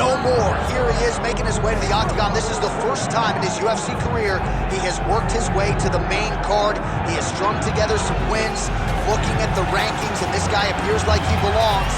no more. Here he is making his way to the octagon. This is the first time in his UFC career he has worked his way to the main card. He has strung together some wins, looking at the rankings, and this guy appears like he belongs.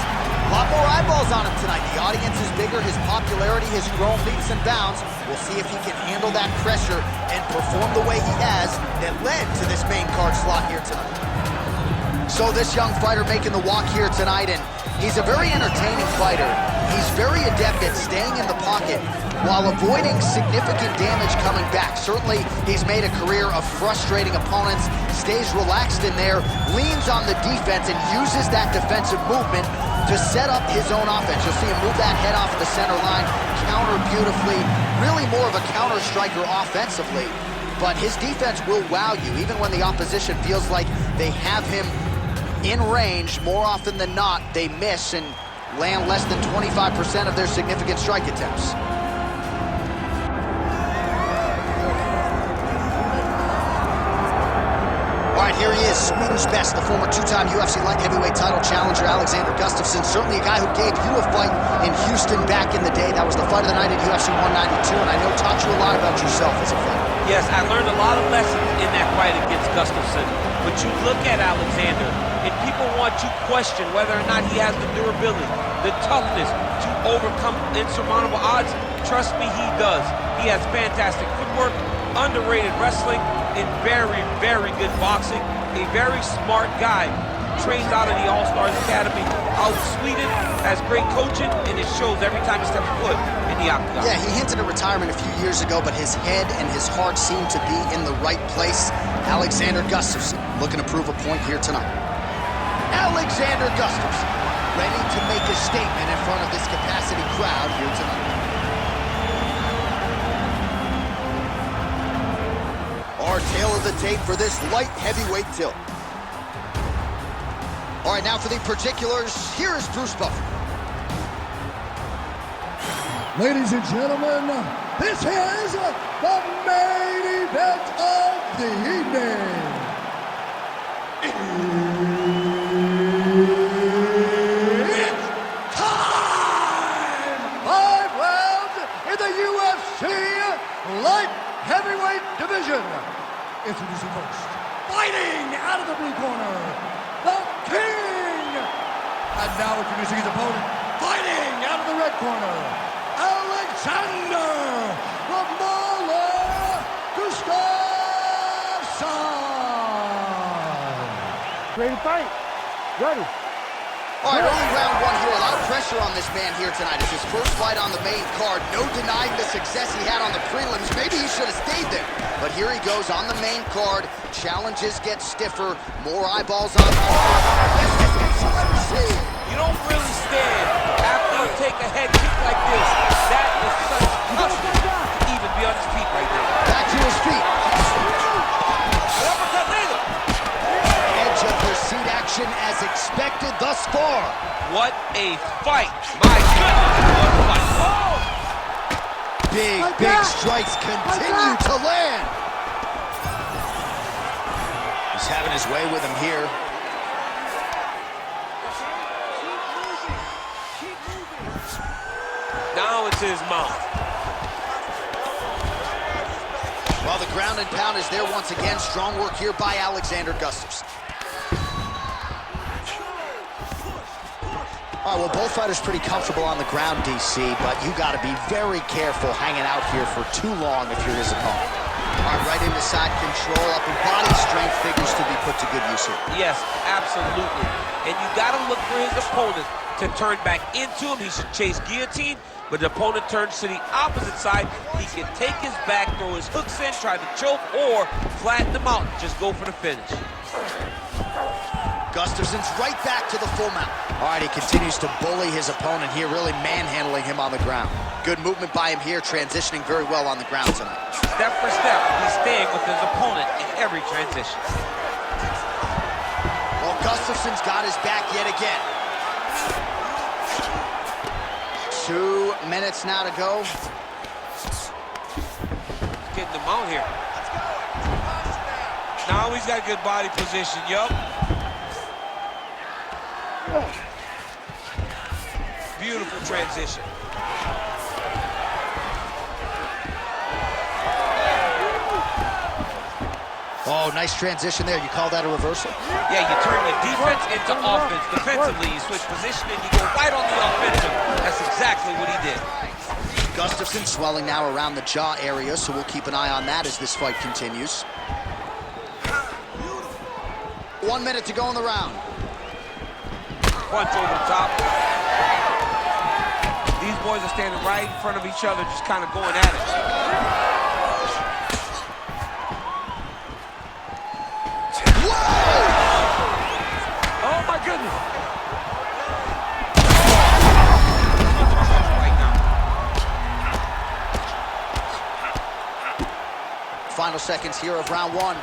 A lot more eyeballs on him tonight. The audience is bigger. His popularity has grown leaps and bounds. We'll see if he can handle that pressure and perform the way he has that led to this main card slot here tonight. So this young fighter making the walk here tonight, and he's a very entertaining fighter. He's very adept at staying in the pocket while avoiding significant damage coming back. Certainly, he's made a career of frustrating opponents, stays relaxed in there, leans on the defense, and uses that defensive movement to set up his own offense. You'll see him move that head off the center line, counter beautifully, really more of a counter striker offensively. But his defense will wow you, even when the opposition feels like they have him in range. More often than not, they miss and land less than 25% of their significant strike attempts. All right, here he is, Sweden's best, the former two-time UFC light heavyweight title challenger, Alexander Gustafsson. Certainly a guy who gave you a fight in Houston back in the day. That was the fight of the night at UFC 192, and I know taught you a lot about yourself as a fighter. Yes, I learned a lot of lessons in that fight against Gustafsson. But you look at Alexander, and people want to question whether or not he has the durability, the toughness to overcome insurmountable odds. Trust me, he does. He has fantastic footwork, underrated wrestling, and very, very good boxing. A very smart guy. Trains out of the All-Stars Academy out of Sweden, has great coaching, and it shows every time he steps foot in the octagon. Yeah, he hinted at retirement a few years ago, but his head and his heart seem to be in the right place. Alexander Gustafsson looking to prove a point here tonight. Alexander Gustafsson ready to make a statement in front of this capacity crowd here tonight. Our tail of the tape for this light heavyweight tilt. All right, now for the particulars, here is Bruce Buffer. Ladies and gentlemen, this is the main event of the evening. It's time! 5 rounds in the UFC light heavyweight division. Introducing first, fighting out of the blue corner, the King! And now introducing his opponent, fighting out of the red corner, Alexander Gustavsson! Ready to fight. Ready. All right, early round one here. A lot of pressure on this man here tonight. It's his first fight on the main card. No denying the success he had on the prelims. Maybe he should have stayed there. But here he goes on the main card. Challenges get stiffer. More eyeballs on him. You don't really stand after you take a head kick like this. That is such toughness to even be on his feet right there. Back to his feet. Edge of your seat action as expected thus far. What a fight. My goodness, what a fight. Oh! Big strikes continue to land. He's having his way with him here. Now it's his mouth. Well, the ground and pound is there once again. Strong work here by Alexander Gustafsson. All right, well, both fighters pretty comfortable on the ground, DC, but you got to be very careful hanging out here for too long if you're his opponent. All right, right into side control, up and body strength figures to be put to good use here. Yes, absolutely. And you got to look for his opponent to turn back into him. He should chase guillotine, but the opponent turns to the opposite side. He can take his back, throw his hooks in, try to choke, or flatten him out. Just go for the finish. Gustafsson's right back to the full mount. All right, he continues to bully his opponent here, really manhandling him on the ground. Good movement by him here, transitioning very well on the ground tonight. Step for step, he's staying with his opponent in every transition. Well, Gustafsson's got his back yet again. 2 minutes now to go. Getting him out here. Now he's got good body position, yup. Beautiful transition. Oh, nice transition there. You call that a reversal? Yeah, you turn your defense into offense. Defensively, you switch position and you go right on the offensive. That's exactly what he did. Gustafson swelling now around the jaw area, so we'll keep an eye on that as this fight continues. 1 minute to go in the round. Punch over the top. These boys are standing right in front of each other, just kind of going at it. Whoa! Oh, my goodness. Final seconds here of round one.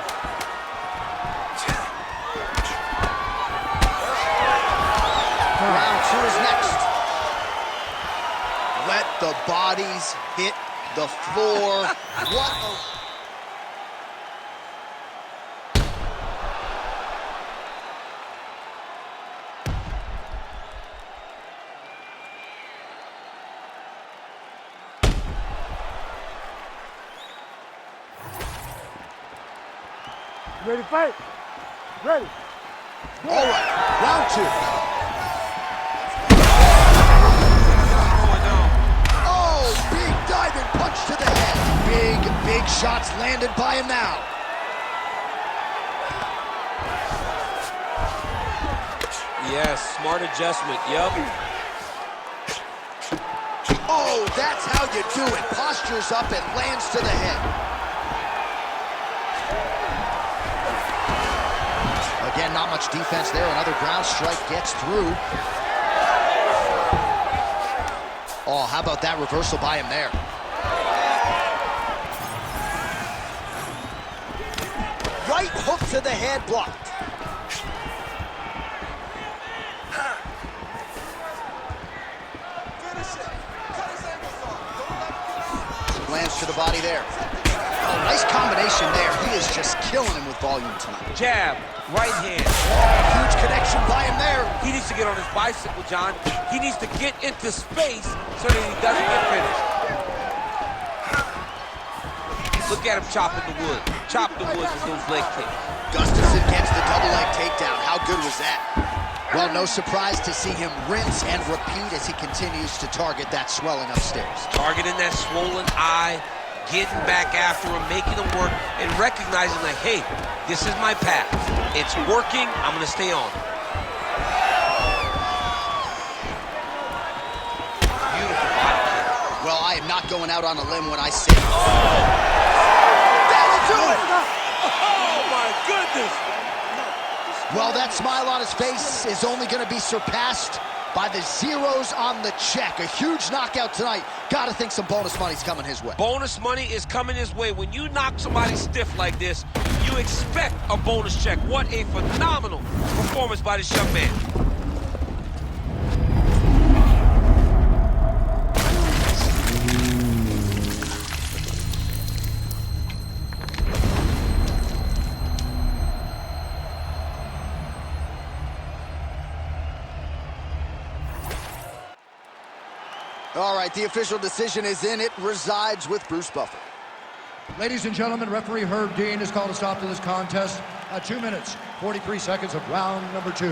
Round two is next. Let the bodies hit the floor. What a... Ready to fight? Ready. All right, round two. Oh, big diving punch to the head. Big shots landed by him now. Yes, smart adjustment, yep. Oh, that's how you do it. Postures up and lands to the head. Again, not much defense there. Another ground strike gets through. Oh, how about that reversal by him there? Right hook to the head, blocked. Lands to the body there. Oh, nice combination there. He is just killing him with volume tonight. Jab, right hand. Oh, huge connection by him there. He needs to get on his bicycle, John. He needs to get into space so that he doesn't get finished. Look at him chopping the wood. Chop the wood with those leg kicks. Gustafson gets the double leg takedown. How good was that? Well, no surprise to see him rinse and repeat as he continues to target that swelling upstairs. Targeting that swollen eye, getting back after him, making him work, and recognizing like, hey, this is my path. It's working, I'm gonna stay on. Beautiful body kick. Well, I am not going out on a limb when I say, oh! That'll do it! Oh my goodness! Well, that smile on his face is only gonna be surpassed by the zeros on the check. A huge knockout tonight. Gotta think some bonus money's coming his way. Bonus money is coming his way. When you knock somebody stiff like this, you expect a bonus check. What a phenomenal performance by this young man. All right, the official decision is in. It resides with Bruce Buffer. Ladies and gentlemen, referee Herb Dean has called a stop to this contest at 2 minutes, 43 seconds of round number 2.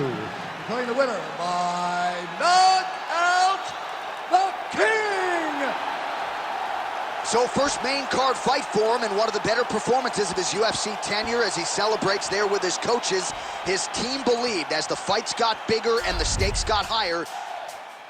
Declaring the winner by knockout, the King! So first main card fight for him and one of the better performances of his UFC tenure as he celebrates there with his coaches. His team believed as the fights got bigger and the stakes got higher,